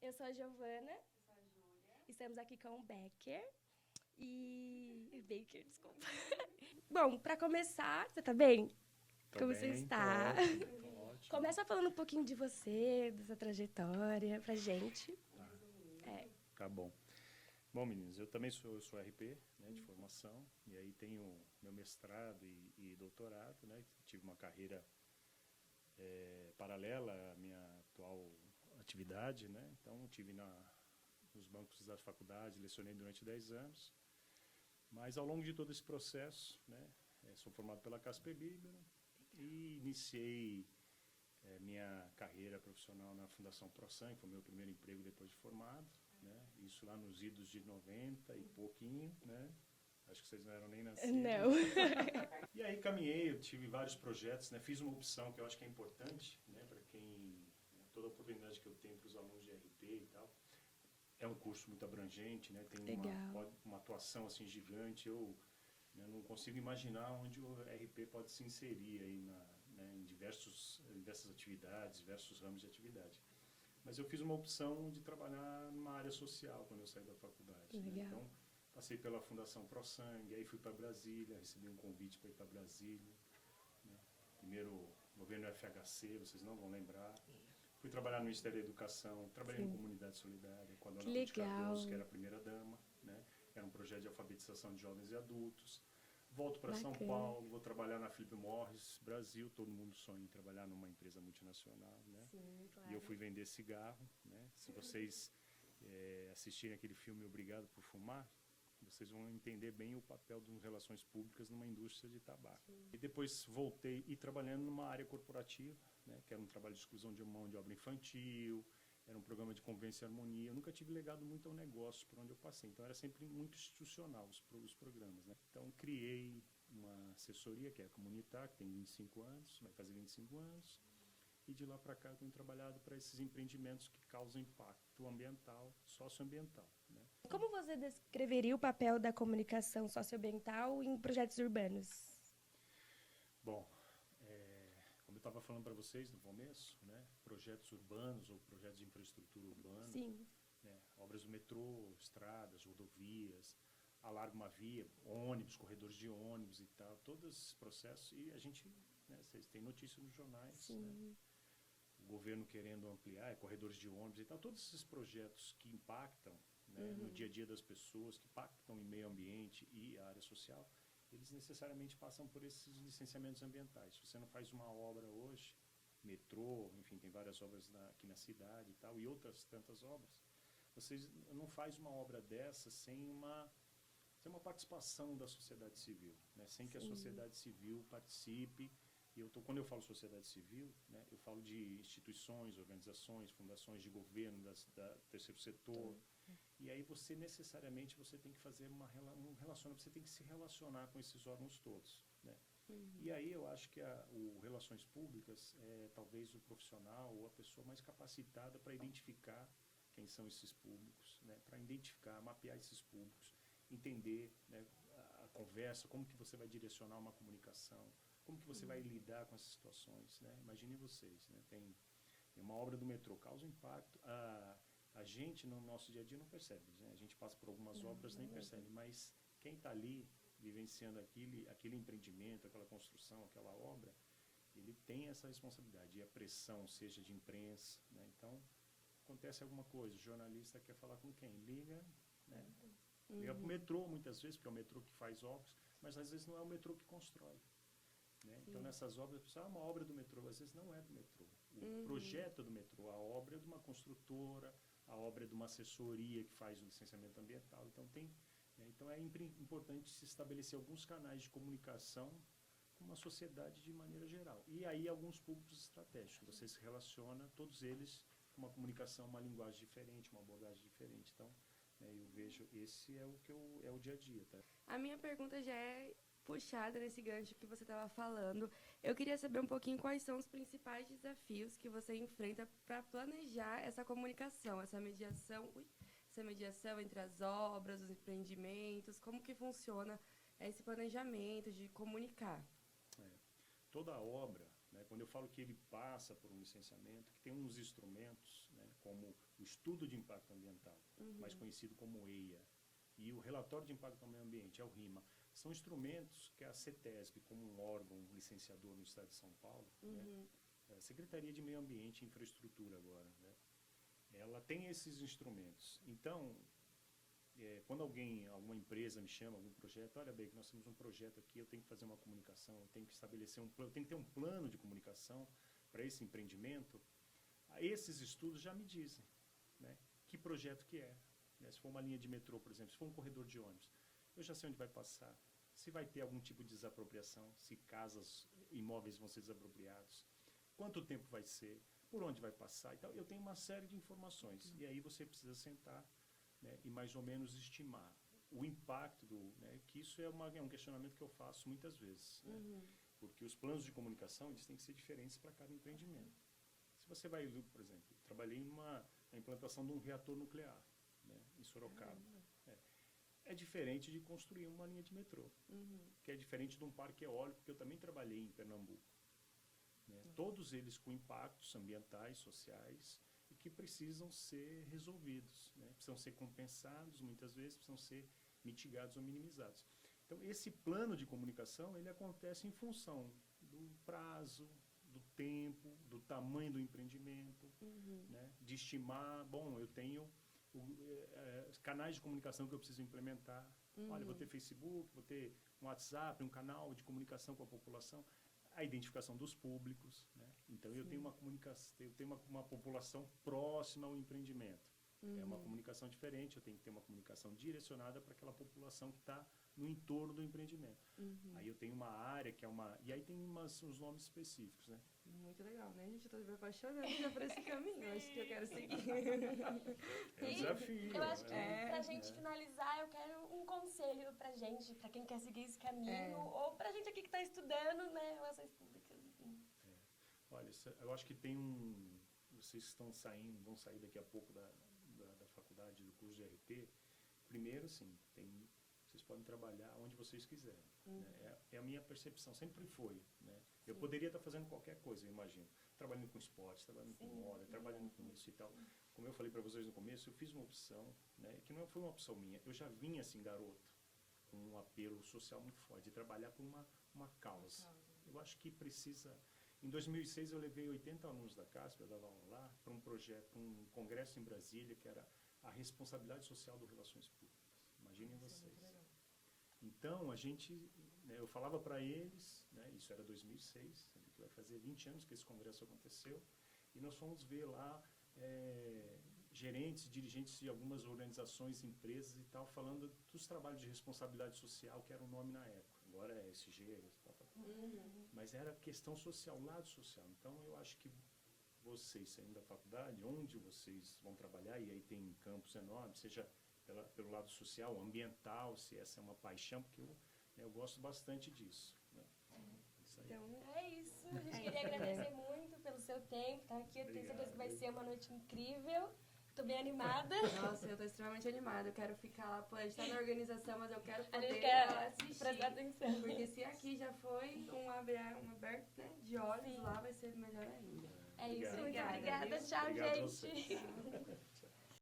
Eu sou a Giovana. Estamos aqui com o Becker. Baker, desculpa. Bom, para começar, você tá bem? Como você está? Tô ótimo. Começa falando um pouquinho de você, da sua trajetória, pra gente. Tá bom. Bom, meninos, eu também sou RP, né, de formação, e aí tenho meu mestrado e doutorado, né, tive uma carreira paralela à minha atual atividade, né, então tive nos bancos da faculdade, lecionei durante 10 anos, mas ao longo de todo esse processo, né, sou formado pela Casper Libero e iniciei minha carreira profissional na Fundação ProSangue, foi o meu primeiro emprego depois de formado, né? Isso lá nos idos de 90 e pouquinho, né? Acho que vocês não eram nem nascidos. Não. E aí caminhei, eu tive vários projetos, né? Fiz uma opção que eu acho que é importante, né? Para quem, toda a oportunidade que eu tenho para os alunos de RP e tal. É um curso muito abrangente, né? Tem uma atuação assim gigante. Eu não consigo imaginar onde o RP pode se inserir aí em diversas atividades, diversos ramos de atividade. Mas eu fiz uma opção de trabalhar numa área social quando eu saí da faculdade. Né? Então, passei pela Fundação ProSangue, aí fui para Brasília, recebi um convite para ir para Brasília. Né? Primeiro, governo FHC, vocês não vão lembrar. Fui trabalhar no Ministério da Educação, trabalhei na Comunidade Solidária com a dona Ruth Cardoso, que era a primeira-dama. Né? Era um projeto de alfabetização de jovens e adultos. Volto para São Paulo, vou trabalhar na Philip Morris, Brasil, todo mundo sonha em trabalhar numa empresa multinacional, né? Sim, claro. E eu fui vender cigarro, né? Se vocês assistirem aquele filme Obrigado por Fumar, vocês vão entender bem o papel das relações públicas numa indústria de tabaco. Sim. E depois voltei e trabalhando numa área corporativa, né? Que era um trabalho de exclusão de mão de obra infantil, era um programa de convivência e harmonia. Eu nunca tive legado muito ao negócio por onde eu passei, então era sempre muito institucional os programas. Né? Então criei uma assessoria, que é a Comunitar, que tem 25 anos, vai fazer 25 anos, e de lá para cá eu tenho trabalhado para esses empreendimentos que causam impacto ambiental, socioambiental. Né? Como você descreveria o papel da comunicação socioambiental em projetos urbanos? Bom, como eu estava falando para vocês no começo, né, projetos urbanos ou projetos de infraestrutura urbana, Sim. Né, obras do metrô, estradas, rodovias, alarga uma via, ônibus, corredores de ônibus e tal, todos esses processos, e a gente, né, vocês têm notícia nos jornais, né, o governo querendo ampliar, corredores de ônibus e tal, todos esses projetos que impactam, né, no dia a dia das pessoas, que impactam em meio ambiente e a área social, eles necessariamente passam por esses licenciamentos ambientais. Se você não faz uma obra hoje, metrô, enfim, tem várias obras aqui na cidade e tal, e outras tantas obras, você não faz uma obra dessa sem uma participação da sociedade civil, né? Sem que a sociedade civil participe. E quando eu falo sociedade civil, né, eu falo de instituições, organizações, fundações de governo, da terceiro setor. E aí você necessariamente tem que fazer você tem que se relacionar com esses órgãos todos. Né? E aí eu acho que o Relações Públicas é talvez o profissional ou a pessoa mais capacitada para identificar quem são esses públicos, né? Para identificar, mapear esses públicos, entender, né, a conversa, como que você vai direcionar uma comunicação, como que você vai lidar com essas situações. Né? Imaginem vocês, né? Tem uma obra do metrô, causa impacto, a gente no nosso dia a dia não percebe, né? A gente passa por algumas obras nem percebe, mas quem está ali vivenciando aquele empreendimento, aquela construção, aquela obra, ele tem essa responsabilidade. E a pressão, seja de imprensa, né? Então, acontece alguma coisa, o jornalista quer falar com quem? Liga, né? Liga para o metrô muitas vezes, porque é o metrô que faz obras, mas às vezes não é o metrô que constrói. Né? Então, nessas obras, a pessoa, uma obra do metrô, às vezes não é do metrô. O projeto é do metrô, a obra é de uma construtora, a obra é de uma assessoria que faz o licenciamento ambiental. Então é importante se estabelecer alguns canais de comunicação com uma sociedade de maneira geral. E aí alguns públicos estratégicos. Você se relaciona, todos eles, com uma comunicação, uma linguagem diferente, uma abordagem diferente. Então, eu vejo, esse é o dia a dia. Tá? A minha pergunta já é puxada nesse gancho que você estava falando. Eu queria saber um pouquinho quais são os principais desafios que você enfrenta para planejar essa comunicação, essa mediação entre as obras, os empreendimentos, como que funciona esse planejamento de comunicar. Toda obra, né, quando eu falo que ele passa por um licenciamento, que tem uns instrumentos, né, como o Estudo de Impacto Ambiental, mais conhecido como EIA, e o Relatório de Impacto ao Meio Ambiente, é o RIMA. São instrumentos que a CETESB, como um órgão licenciador no estado de São Paulo, né, a Secretaria de Meio Ambiente e Infraestrutura agora, né, ela tem esses instrumentos. Então, quando alguma empresa me chama, algum projeto, olha bem, que nós temos um projeto aqui, eu tenho que fazer uma comunicação, eu tenho que estabelecer um plano, eu tenho que ter um plano de comunicação para esse empreendimento, esses estudos já me dizem, né, que projeto que é. Né, se for uma linha de metrô, por exemplo, se for um corredor de ônibus, eu já sei onde vai passar, se vai ter algum tipo de desapropriação, se casas, imóveis vão ser desapropriados, quanto tempo vai ser, por onde vai passar e tal. Eu tenho uma série de informações. E aí você precisa sentar, né, e mais ou menos estimar o impacto né, que isso é um questionamento que eu faço muitas vezes. Né, porque os planos de comunicação eles têm que ser diferentes para cada empreendimento. Se você vai, por exemplo, trabalhei na implantação de um reator nuclear, né, em Sorocaba. É diferente de construir uma linha de metrô, que é diferente de um parque eólico, que eu também trabalhei em Pernambuco. Né? Todos eles com impactos ambientais, sociais, e que precisam ser resolvidos, né? Precisam ser compensados, muitas vezes precisam ser mitigados ou minimizados. Então, esse plano de comunicação, ele acontece em função do prazo, do tempo, do tamanho do empreendimento, né? De estimar, bom, eu tenho canais de comunicação que eu preciso implementar. Olha, vou ter Facebook, vou ter um WhatsApp, um canal de comunicação com a população, a identificação dos públicos, né? Então eu tenho uma população próxima ao empreendimento. É uma comunicação diferente, eu tenho que ter uma comunicação direcionada para aquela população que está no entorno do empreendimento. Aí eu tenho uma área que é uma... E aí tem uns nomes específicos, né? Muito legal, né, gente? Eu tô me apaixonando já por esse caminho. Acho que eu quero seguir. É um desafio. Eu acho que pra gente finalizar, eu quero um conselho pra gente, pra quem quer seguir esse caminho, ou pra gente aqui que tá estudando, né, relações públicas, enfim. Olha, eu acho que tem vocês estão vão sair daqui a pouco da faculdade, do curso de RP. Primeiro, sim, vocês podem trabalhar onde vocês quiserem. Né? É a minha percepção, sempre foi. Né? Eu poderia estar fazendo qualquer coisa, eu imagino. Trabalhando com esporte, trabalhando com moda, trabalhando com isso e tal. Como eu falei para vocês no começo, eu fiz uma opção, né, que não foi uma opção minha. Eu já vinha assim, garoto, com um apelo social muito forte, de trabalhar por uma causa. Eu acho que precisa... Em 2006, eu levei 80 alunos da CASP, eu dava aula lá, para um projeto, um congresso em Brasília, que era a responsabilidade social das relações públicas. Imaginem vocês. Então, né, eu falava para eles, né, isso era 2006, que vai fazer 20 anos que esse congresso aconteceu, e nós fomos ver lá gerentes, dirigentes de algumas organizações, empresas e tal, falando dos trabalhos de responsabilidade social, que era o nome na época. Agora é SG, mas era questão social, lado social. Então, eu acho que vocês saindo da faculdade, onde vocês vão trabalhar, e aí tem campos enormes, seja pelo lado social, ambiental, se essa é uma paixão, porque eu gosto bastante disso. Né? Isso aí. Então, é isso. A gente queria agradecer muito pelo seu tempo, tá aqui. Eu tenho certeza que vai ser uma noite incrível. Tô bem animada. Nossa, eu tô extremamente animada. Eu quero ficar lá, pô, a gente tá na organização, mas eu quero A gente poder quer assistir. prestar atenção. Porque se aqui já foi um aberto, né, de olhos, lá vai ser melhor ainda. É isso, muito Obrigada, obrigada. viu? Tchau, Obrigado a gente. vocês.